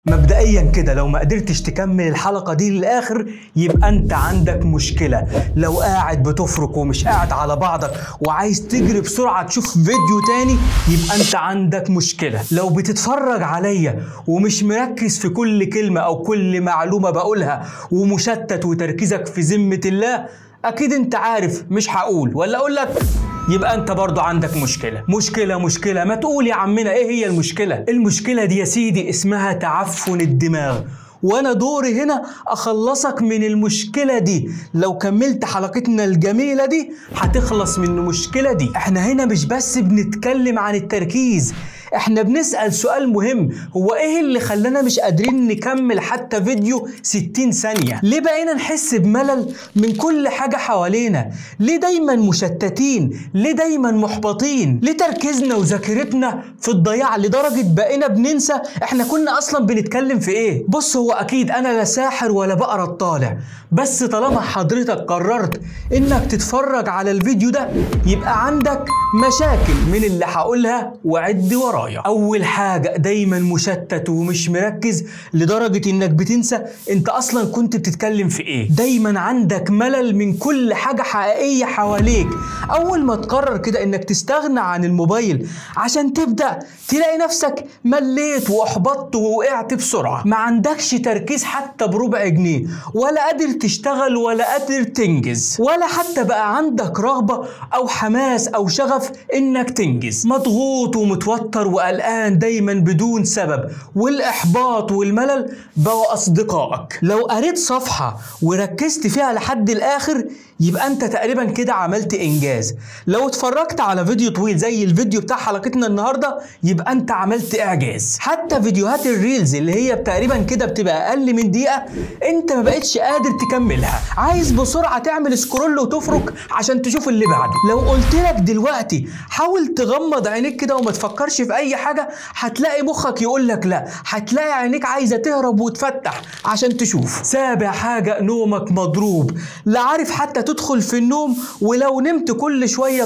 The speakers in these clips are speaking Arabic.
مبدئيا كده لو ما قدرتش تكمل الحلقة دي للآخر يبقى انت عندك مشكلة. لو قاعد بتفرك ومش قاعد على بعضك وعايز تجري بسرعة تشوف فيديو تاني يبقى انت عندك مشكلة. لو بتتفرج عليا ومش مركز في كل كلمة او كل معلومة بقولها ومشتت وتركيزك في ذمة الله، اكيد انت عارف مش هقول ولا اقول لك، يبقى انت برضو عندك مشكلة. مشكلة ما تقول يا عمنا ايه هي المشكلة؟ المشكلة دي يا سيدي اسمها تعفن الدماغ، وانا دوري هنا اخلصك من المشكلة دي. لو كملت حلقتنا الجميلة دي هتخلص من المشكلة دي. احنا هنا مش بس بنتكلم عن التركيز، احنا بنسأل سؤال مهم، هو ايه اللي خلانا مش قادرين نكمل حتى فيديو 60 ثانية؟ ليه بقينا نحس بملل من كل حاجة حوالينا؟ ليه دايما مشتتين؟ ليه دايما محبطين؟ ليه تركيزنا وذاكرتنا في الضياع لدرجة بقينا بننسى احنا كنا اصلا بنتكلم في ايه؟ بص، هو اكيد انا لا ساحر ولا بقرا الطالع، بس طالما حضرتك قررت انك تتفرج على الفيديو ده يبقى عندك مشاكل من اللي هقولها وعد ورايا. اول حاجة، دايما مشتت ومش مركز لدرجة انك بتنسى انت اصلا كنت بتتكلم في ايه. دايما عندك ملل من كل حاجة حقيقية حواليك. اول ما تقرر كده انك تستغنى عن الموبايل عشان تبدأ تلاقي نفسك مليت واحبطت ووقعت بسرعة. ما عندكش تركيز حتى بربع جنيه، ولا قادر تشتغل ولا قادر تنجز، ولا حتى بقى عندك رغبة او حماس او شغف انك تنجز. مضغوط ومتوتر وقلقان دايما بدون سبب، والاحباط والملل بقوا اصدقائك. لو قريت صفحة وركزت فيها لحد الاخر يبقى انت تقريبا كده عملت انجاز. لو اتفرجت على فيديو طويل زي الفيديو بتاع حلقتنا النهاردة يبقى انت عملت اعجاز. حتى فيديوهات الريلز اللي هي تقريبا كده بتبقى اقل من دقيقة انت ما بقتش قادر تكملها، عايز بسرعة تعمل سكرول وتفرك عشان تشوف اللي بعده. لو قلت لك دلوقتي حاول تغمض عينيك كده وما تفكرش في اي حاجة هتلاقي مخك يقول لك لا، هتلاقي عينيك عايزة تهرب وتفتح عشان تشوف. سابع حاجة، نومك مضروب، لا عارف حتى تدخل في النوم، ولو نمت كل شوية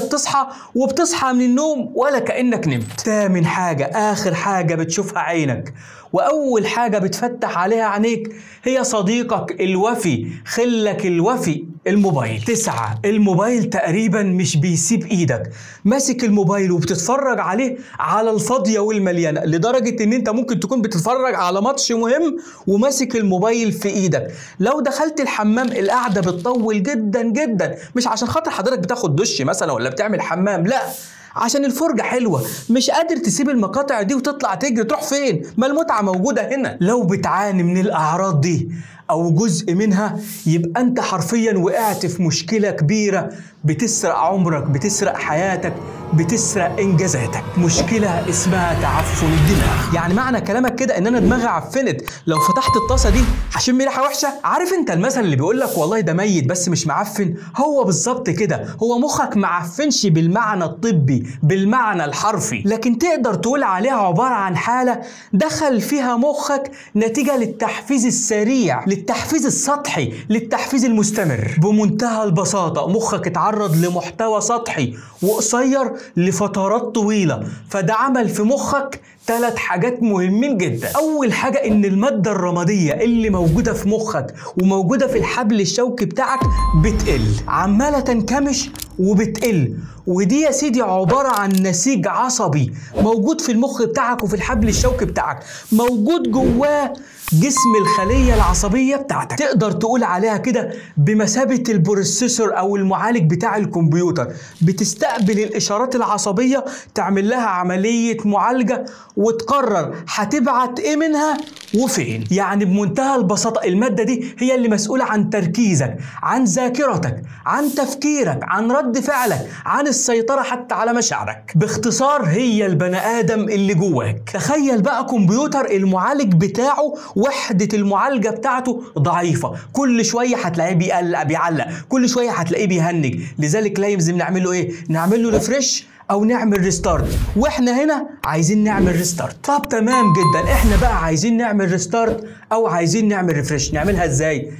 بتصحى من النوم ولا كأنك نمت. تامن حاجة، آخر حاجة بتشوفها عينك وأول حاجة بتفتح عليها عينيك هي صديقك الوفي، خلك الوفي، الموبايل. 9، الموبايل تقريبا مش بيسيب ايدك، ماسك الموبايل وبتتفرج عليه على الفاضية والمليانة، لدرجة ان انت ممكن تكون بتتفرج على ماتش مهم وماسك الموبايل في ايدك. لو دخلت الحمام القعدة بتطول جدا جدا، مش عشان خاطر حضرتك بتاخد دش مثلا ولا بتعمل حمام، لا، عشان الفرجة حلوة، مش قادر تسيب المقاطع دي وتطلع تجري. تروح فين؟ ما المتعة موجودة هنا. لو بتعاني من الأعراض دي أو جزء منها يبقى أنت حرفيا وقعت في مشكلة كبيرة بتسرق عمرك، بتسرق حياتك، بتسرق إنجازاتك. مشكلة اسمها تعفن الدماغ. يعني معنى كلامك كده إن أنا دماغي عفنت، لو فتحت الطاسة دي هشم ريحة وحشة؟ عارف أنت المثل اللي بيقول لك والله ده ميت بس مش معفن؟ هو بالظبط كده، هو مخك معفنش بالمعنى الطبي، بالمعنى الحرفي، لكن تقدر تقول عليها عبارة عن حالة دخل فيها مخك نتيجة للتحفيز السريع، للتحفيز السطحي، للتحفيز المستمر. بمنتهى البساطة مخك اتعرض لمحتوى سطحي وقصير لفترات طويلة، فده عمل في مخك 3 حاجات مهمين جدا. أول حاجة إن المادة الرمادية اللي موجودة في مخك وموجودة في الحبل الشوكي بتاعك بتقل، عمالة تنكمش وبتقل، ودي يا سيدي عبارة عن نسيج عصبي موجود في المخ بتاعك وفي الحبل الشوكي بتاعك، موجود جواه جسم الخلية العصبية بتاعتك. تقدر تقول عليها كده بمثابة البروسيسور أو المعالج بتاع الكمبيوتر، بتستقبل الإشارات العصبية تعمل لها عملية معالجة وتقرر هتبعت إيه منها وفين. يعني بمنتهى البساطة المادة دي هي اللي مسؤولة عن تركيزك، عن ذاكرتك، عن تفكيرك، عن رد فعلك، عن السيطرة حتى على مشاعرك. باختصار هي البني آدم اللي جواك. تخيل بقى كمبيوتر المعالج بتاعه وحدة المعالجة بتاعته ضعيفة، كل شوية هتلاقيه بيعلق، كل شوية هتلاقيه بيهنج، لذلك لازم نعمل له ايه؟ نعمل له ريفريش او نعمل ريستارت، واحنا هنا عايزين نعمل ريستارت. طب تمام جدا، احنا بقى عايزين نعمل ريستارت او عايزين نعمل ريفريش، نعملها ازاي؟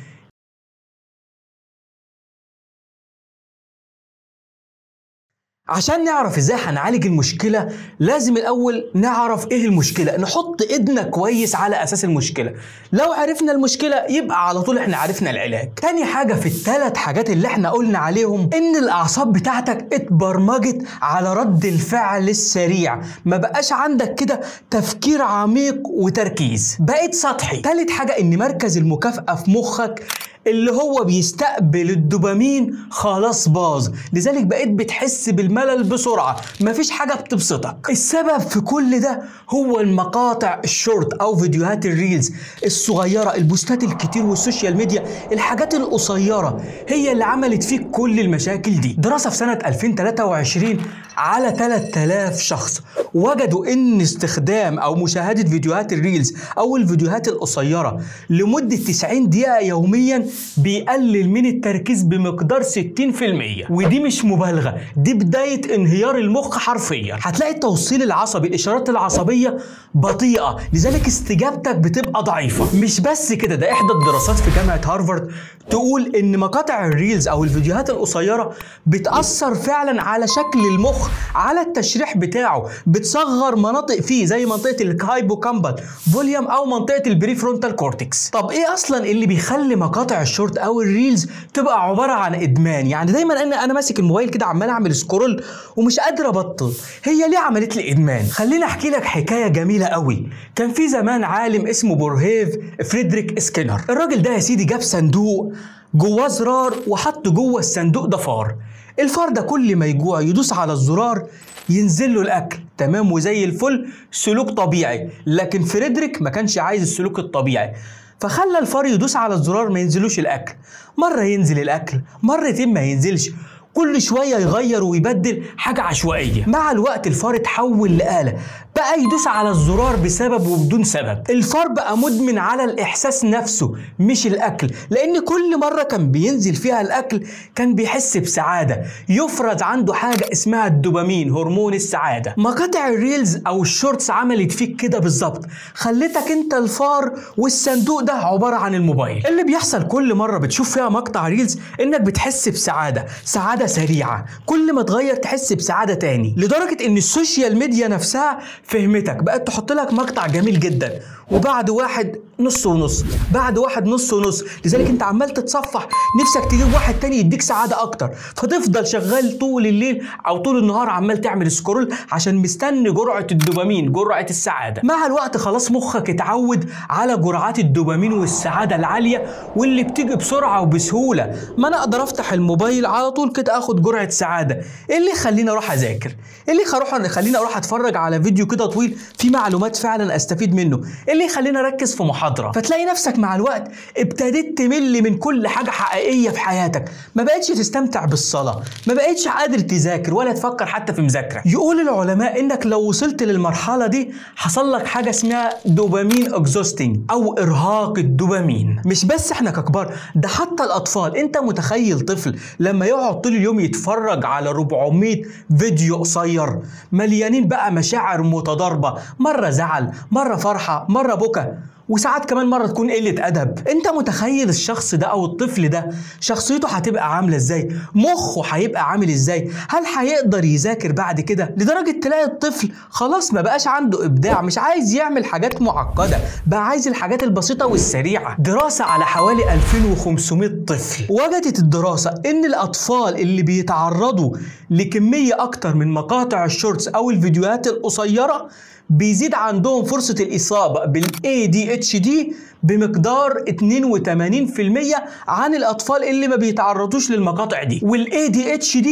عشان نعرف ازاي هنعالج المشكلة لازم الاول نعرف ايه المشكلة، نحط ايدنا كويس على اساس المشكلة. لو عرفنا المشكلة يبقى على طول احنا عرفنا العلاج. تاني حاجة في الثلاث حاجات اللي احنا قلنا عليهم ان الاعصاب بتاعتك اتبرمجت على رد الفعل السريع، ما بقاش عندك كده تفكير عميق وتركيز، بقيت سطحي. تالت حاجة ان مركز المكافأة في مخك اللي هو بيستقبل الدوبامين خلاص باظ، لذلك بقيت بتحس بالملل بسرعة، مفيش حاجة بتبسطك. السبب في كل ده هو المقاطع الشورت او فيديوهات الريلز الصغيرة، البوستات الكتير والسوشيال ميديا، الحاجات القصيرة هي اللي عملت فيك كل المشاكل دي. دراسة في سنة 2023 على 3000 شخص وجدوا ان استخدام او مشاهدة فيديوهات الريلز او الفيديوهات القصيرة لمدة 90 دقيقة يوميا بيقلل من التركيز بمقدار 60%. ودي مش مبالغة، دي بداية انهيار المخ حرفيا. هتلاقي التوصيل العصبي، الاشارات العصبية بطيئة، لذلك استجابتك بتبقى ضعيفة. مش بس كده، ده احدى الدراسات في جامعة هارفارد تقول ان مقاطع الريلز او الفيديوهات القصيرة بتأثر فعلا على شكل المخ، على التشريح بتاعه، بتصغر مناطق فيه زي منطقة الهايبوكامبال فوليوم او منطقة البريفرونتال كورتكس. طب ايه اصلا اللي بيخلي مقاطع الشورت او الريلز تبقى عبارة عن ادمان؟ يعني دايما انا ماسك الموبايل كده عمال اعمل سكرول ومش قادر ابطل، هي ليه عملت لي ادمان؟ خليني احكي لك حكاية جميلة قوي. كان في زمان عالم اسمه بورهيف فريدريك سكينر. الراجل ده يا سيدي جاب صندوق جواه زرار وحط جوه الصندوق ده فار. الفار ده كل ما يجوع يدوس على الزرار ينزل له الاكل، تمام وزي الفل، سلوك طبيعي. لكن فريدريك ما كانش عايز السلوك الطبيعي، فخلى الفار يدوس على الزرار ما ينزلوش الاكل. مرة ينزل الاكل، مرتين ما ينزلش، كل شوية يغير ويبدل حاجة عشوائية. مع الوقت الفار اتحول لآلة، بقى يدوس على الزرار بسبب وبدون سبب. الفار بقى مدمن على الإحساس نفسه مش الأكل، لأن كل مرة كان بينزل فيها الأكل كان بيحس بسعادة، يفرز عنده حاجة اسمها الدوبامين، هرمون السعادة. مقاطع الريلز أو الشورتس عملت فيك كده بالظبط، خلتك أنت الفار والصندوق ده عبارة عن الموبايل. اللي بيحصل كل مرة بتشوف فيها مقطع ريلز إنك بتحس بسعادة، سعادة سريعة، كل ما تغير تحس بسعادة تاني، لدرجة إن السوشيال ميديا نفسها فهمتك، بقت تحط لك مقطع جميل جدا وبعد واحد نص ونص، بعد واحد نص ونص، لذلك انت عمال تتصفح نفسك تجيب واحد تاني يديك سعادة اكتر، فتفضل شغال طول الليل او طول النهار عمال تعمل سكرول عشان مستني جرعة الدوبامين، جرعة السعادة. مع الوقت خلاص مخك اتعود على جرعات الدوبامين والسعادة العالية واللي بتيجي بسرعة وبسهولة. ما انا اقدر افتح الموبايل على طول كده اخد جرعة سعادة، ايه اللي يخليني اروح اذاكر؟ ايه اللي يخليني اروح اتفرج على فيديو كده طويل فيه معلومات فعلا استفيد منه؟ ايه اللي يخليني اركز في محاضرة؟ فتلاقي نفسك مع الوقت ابتديت تمل من كل حاجة حقيقية في حياتك، ما بقتش تستمتع بالصلاة، ما بقتش قادر تذاكر ولا تفكر حتى في مذاكرة. يقول العلماء انك لو وصلت للمرحلة دي حصل لك حاجة اسمها دوبامين اكزوستنج او ارهاق الدوبامين. مش بس احنا ككبار، ده حتى الاطفال. انت متخيل طفل لما يقعد طول اليوم يتفرج على 400 فيديو قصير مليانين بقى مشاعر متضاربة، مرة زعل، مرة فرحة، مرة بكا، وساعات كمان مرة تكون قلة أدب. أنت متخيل الشخص ده أو الطفل ده شخصيته هتبقى عاملة إزاي؟ مخه هيبقى عامل إزاي؟ هل هيقدر يذاكر بعد كده؟ لدرجة تلاقي الطفل خلاص ما بقاش عنده إبداع، مش عايز يعمل حاجات معقدة، بقى عايز الحاجات البسيطة والسريعة. دراسة على حوالي 2500 طفل وجدت الدراسة إن الأطفال اللي بيتعرضوا لكمية أكتر من مقاطع الشورتس أو الفيديوهات القصيرة بيزيد عندهم فرصة الإصابة بال ADHD بمقدار 82% عن الأطفال اللي ما بيتعرضوش للمقاطع دي. وال ADHD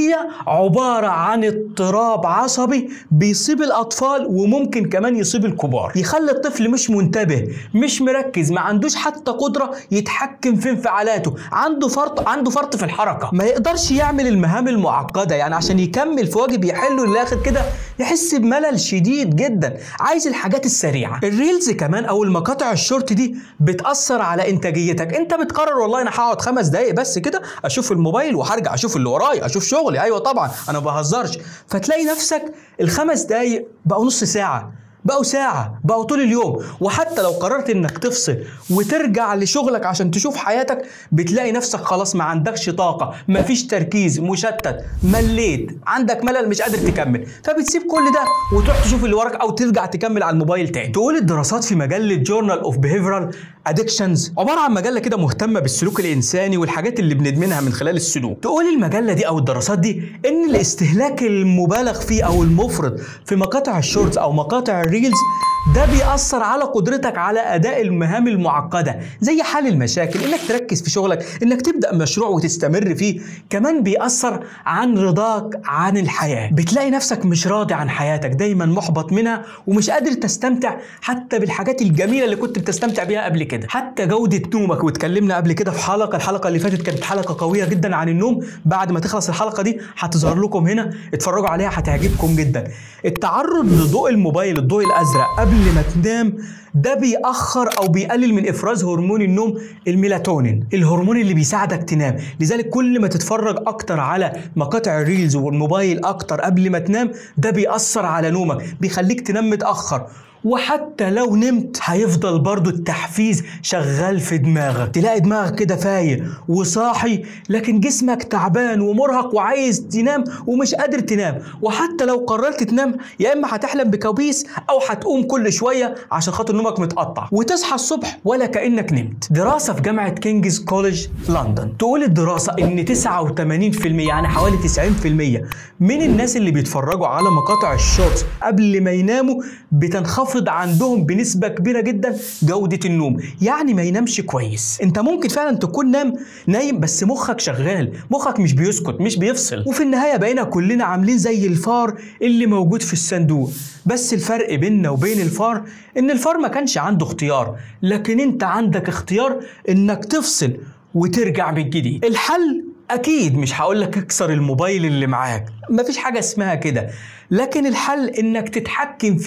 عبارة عن اضطراب عصبي بيصيب الأطفال وممكن كمان يصيب الكبار، يخلي الطفل مش منتبه، مش مركز، ما عندوش حتى قدرة يتحكم في انفعالاته، عنده فرط في الحركة، ما يقدرش يعمل المهام المعقدة. يعني عشان يكمل في واجب يحله للآخر كده يحس بملل شديد جدا، عايز الحاجات السريعة. الريلز كمان أو المقاطع الشورت دي بتأثر على إنتاجيتك. أنت بتقرر والله أنا هقعد 5 دقايق بس كده أشوف الموبايل وهرجع أشوف اللي ورايا، أشوف شغلي، أيوة طبعا أنا بهزرش، فتلاقي نفسك ال5 دقايق بقوا نص ساعة، بقوا ساعة، بقوا طول اليوم. وحتى لو قررت انك تفصل وترجع لشغلك عشان تشوف حياتك، بتلاقي نفسك خلاص ما عندكش طاقة، مفيش تركيز، مشتت، مليت، عندك ملل، مش قادر تكمل، فبتسيب كل ده وتروح تشوف اللي وراك او ترجع تكمل على الموبايل تاني. تقول الدراسات في مجلة جورنال اوف بيهيفيرال ادكشنز، عبارة عن مجلة كده مهتمة بالسلوك الانساني والحاجات اللي بندمنها من خلال السلوك. تقول المجلة دي او الدراسات دي ان الاستهلاك المبالغ فيه او المفرط في مقاطع الشورتس او مقاطع الريلز ده بيأثر على قدرتك على أداء المهام المعقدة، زي حل المشاكل، إنك تركز في شغلك، إنك تبدأ مشروع وتستمر فيه. كمان بيأثر عن رضاك عن الحياة، بتلاقي نفسك مش راضي عن حياتك، دايما محبط منها ومش قادر تستمتع حتى بالحاجات الجميلة اللي كنت بتستمتع بيها قبل كده. حتى جودة نومك، واتكلمنا قبل كده في الحلقة اللي فاتت كانت حلقة قوية جدا عن النوم. بعد ما تخلص الحلقة دي هتظهر لكم هنا، اتفرجوا عليها هتعجبكم جدا. التعرض لضوء الموبايل، الضوء الأزرق قبل ما تنام، ده بيأخر أو بيقلل من إفراز هرمون النوم الميلاتونين، الهرمون اللي بيساعدك تنام. لذلك كل ما تتفرج أكتر على مقاطع الريلز والموبايل أكتر قبل ما تنام، ده بيأثر على نومك، بيخليك تنام متأخر. وحتى لو نمت هيفضل برضو التحفيز شغال في دماغك، تلاقي دماغك كده فايق وصاحي، لكن جسمك تعبان ومرهق وعايز تنام ومش قادر تنام. وحتى لو قررت تنام، يا اما هتحلم بكوابيس او هتقوم كل شويه عشان خاطر نومك متقطع وتصحى الصبح ولا كأنك نمت. دراسه في جامعه كينجز كوليج لندن تقول الدراسه ان 89% يعني حوالي 90% من الناس اللي بيتفرجوا على مقاطع الشورتس قبل ما يناموا بتنخفض عندهم بنسبة كبيرة جدا جودة النوم، يعني ما ينامش كويس. انت ممكن فعلا تكون نايم بس مخك شغال، مخك مش بيسكت، مش بيفصل. وفي النهاية بقينا كلنا عاملين زي الفار اللي موجود في الصندوق، بس الفرق بيننا وبين الفار ان الفار ما كانش عنده اختيار، لكن انت عندك اختيار انك تفصل وترجع من جديد. الحل اكيد مش هقولك اكسر الموبايل اللي معاك، مفيش حاجة اسمها كده، لكن الحل انك تتحكم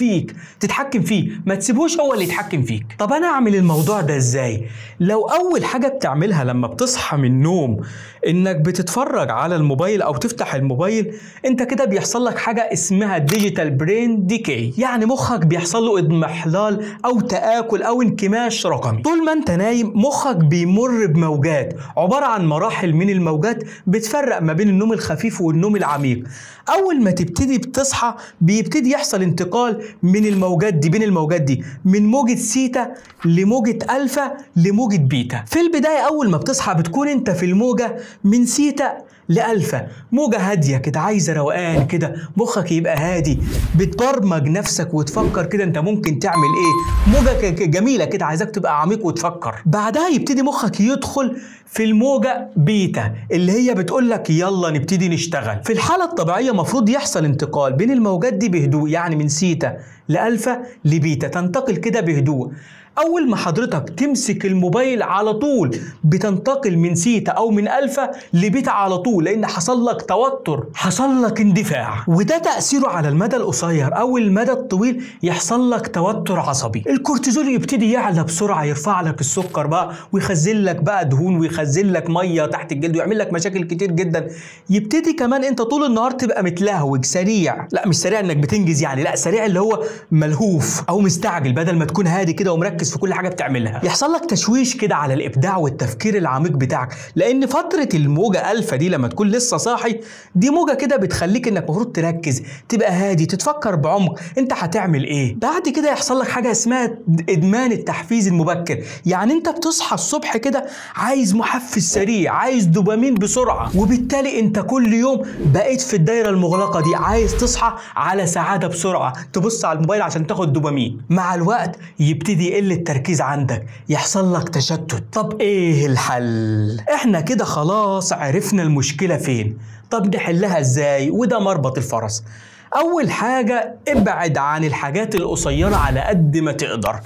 فيه، ما تسيبوش هو اللي يتحكم فيك. طب انا اعمل الموضوع ده ازاي؟ لو اول حاجة بتعملها لما بتصحى من النوم انك بتتفرج على الموبايل او تفتح الموبايل، انت كده بيحصل لك حاجة اسمها ديجيتال برين ديكي، يعني مخك بيحصل له اضمحلال او تآكل او انكماش رقمي. طول ما انت نايم مخك بيمر بموجات، عبارة عن مراحل من الموجات بتفرق ما بين النوم الخفيف والنوم العميق. اول ما تبتدي بتصحى بيبتدي يحصل انتقال من الموجات دي، من موجة سيتا لموجة ألفا لموجة بيتا. في البداية أول ما بتصحى بتكون أنت في الموجة من سيتا لألفا، موجة هادية كده، عايزة روقان كده، مخك يبقى هادي، بتبرمج نفسك وتفكر كده أنت ممكن تعمل إيه، موجة جميلة كده عايزك تبقى عميق وتفكر. بعدها يبتدي مخك يدخل في الموجة بيتا اللي هي بتقولك يلا نبتدي نشتغل. في الحالة الطبيعية مفروض يحصل انتقال بين الموجات دي بهدوء، يعني من سيتا لألفا لبيتا، تنتقل كده بهدوء. أول ما حضرتك تمسك الموبايل على طول بتنتقل من سيتا أو من ألفا لبيتا على طول، لأن حصل لك توتر، حصل لك اندفاع، وده تأثيره على المدى القصير أو المدى الطويل يحصل لك توتر عصبي. الكورتيزول يبتدي يعلى بسرعة، يرفع لك السكر بقى ويخزن لك بقى دهون ويخزن لك مية تحت الجلد ويعمل لك مشاكل كتير جدا. يبتدي كمان أنت طول النهار تبقى متلهوج، سريع، لا مش سريع إنك بتنجز يعني، لا سريع اللي هو ملهوف أو مستعجل بدل ما تكون هادي كده ومركز في كل حاجة بتعملها. يحصل لك تشويش كده على الإبداع والتفكير العميق بتاعك، لأن فترة الموجة ألفا دي لما تكون لسه صاحي دي موجة كده بتخليك إنك المفروض تركز، تبقى هادي، تتفكر بعمق أنت هتعمل إيه. بعد كده يحصل لك حاجة اسمها إدمان التحفيز المبكر، يعني أنت بتصحى الصبح كده عايز محفز سريع، عايز دوبامين بسرعة، وبالتالي أنت كل يوم بقيت في الدايرة المغلقة دي، عايز تصحى على سعادة بسرعة، تبص على الموبايل عشان تاخد دوبامين. مع الوقت يبتدي يقل التركيز عندك، يحصل لك تشتت. طب ايه الحل؟ احنا كده خلاص عرفنا المشكلة فين، طب نحلها ازاي؟ وده مربط الفرس. اول حاجة ابعد عن الحاجات القصيرة على قد ما تقدر،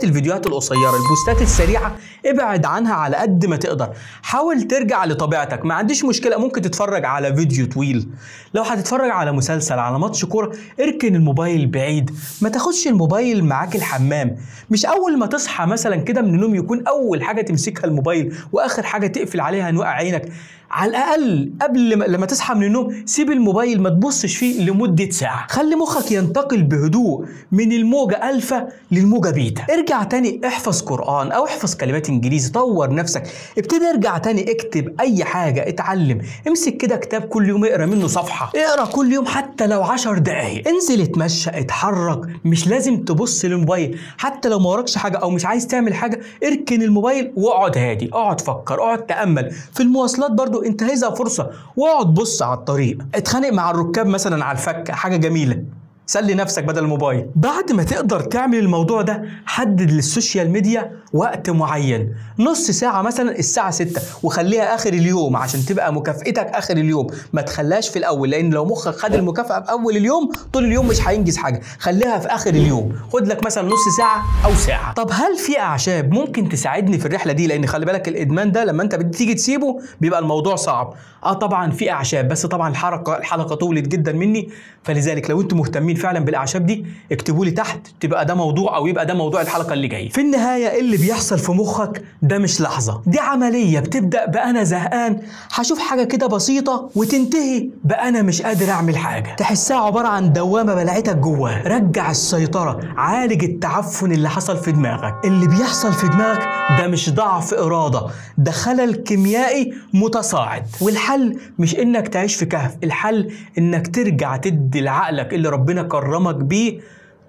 الفيديوهات القصيرة، البوستات السريعة ابعد عنها على قد ما تقدر. حاول ترجع لطبيعتك، ما عنديش مشكلة ممكن تتفرج على فيديو طويل، لو هتتفرج على مسلسل، على ماتش كورة، اركن الموبايل بعيد، ما تاخدش الموبايل معاك الحمام. مش اول ما تصحى مثلا كده من النوم يكون اول حاجة تمسكها الموبايل واخر حاجة تقفل عليها نوقع عينك. على الاقل قبل لما تصحى من النوم سيب الموبايل ما تبصش فيه لمده ساعه. خلي مخك ينتقل بهدوء من الموجه الفا للموجه بيتا. ارجع تاني احفظ قران او احفظ كلمات انجليزي، طور نفسك، ابتدي ارجع تاني اكتب اي حاجه، اتعلم، امسك كده كتاب كل يوم اقرا منه صفحه، اقرا كل يوم حتى لو 10 دقايق، انزل اتمشى اتحرك. مش لازم تبص للموبايل، حتى لو ما وراكش حاجه او مش عايز تعمل حاجه اركن الموبايل واقعد هادي، اقعد فكر، اقعد تامل. في المواصلات برضو انتهزها فرصه واقعد بص على الطريق، اتخانق مع الركاب مثلا على الفك، حاجه جميله، سلي نفسك بدل الموبايل. بعد ما تقدر تعمل الموضوع ده حدد للسوشيال ميديا وقت معين، نص ساعة مثلا الساعة 6، وخليها آخر اليوم عشان تبقى مكافئتك آخر اليوم، ما تخليهاش في الأول، لأن لو مخك خد المكافأة في أول اليوم طول اليوم مش هينجز حاجة. خليها في آخر اليوم، خد لك مثلا نص ساعة أو ساعة. طب هل في أعشاب ممكن تساعدني في الرحلة دي؟ لأن خلي بالك الإدمان ده لما أنت بتيجي تسيبه بيبقى الموضوع صعب. طبعا في أعشاب، بس طبعا الحلقة طولت جدا مني، فلذلك لو أنتم مهتمين فعلا بالاعشاب دي اكتبوا لي تحت، تبقى ده موضوع او يبقى ده موضوع الحلقه اللي جايه. في النهايه اللي بيحصل في مخك ده مش لحظه، دي عمليه بتبدا بانا زهقان هشوف حاجه كده بسيطه وتنتهي بانا مش قادر اعمل حاجه. تحسها عباره عن دوامه بلعتك جواه. رجع السيطره، عالج التعفن اللي حصل في دماغك. اللي بيحصل في دماغك ده مش ضعف اراده، ده خلل كيميائي متصاعد. والحل مش انك تعيش في كهف، الحل انك ترجع تدي لعقلك اللي ربنا كرمك بيه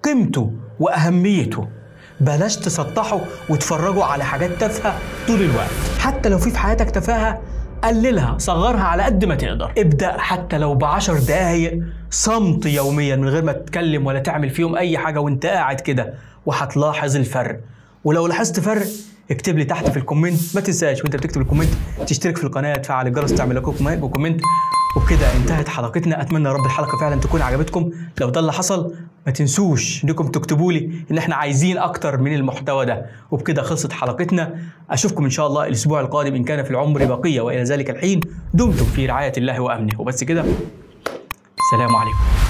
قيمته واهميته. بلاش تسطحوا وتفرجوا على حاجات تافهه طول الوقت. حتى لو في حياتك تفاهه قللها، صغرها على قد ما تقدر. ابدأ حتى لو ب10 دقايق صمت يوميا من غير ما تتكلم ولا تعمل فيهم اي حاجه وانت قاعد كده، وهتلاحظ الفرق. ولو لاحظت فرق اكتب لي تحت في الكومنت. ما تنساش وانت بتكتب الكومنت تشترك في القناه، تفعل الجرس، تعمل لكم كومنت. وبكده انتهت حلقتنا. اتمنى يا رب الحلقه فعلا تكون عجبتكم. لو ده اللي حصل ما تنسوش انكم تكتبوا لي ان احنا عايزين اكتر من المحتوى ده. وبكده خلصت حلقتنا. اشوفكم ان شاء الله الاسبوع القادم ان كان في العمر بقيه، والى ذلك الحين دمتم في رعايه الله وامنه. وبس كده، السلام عليكم.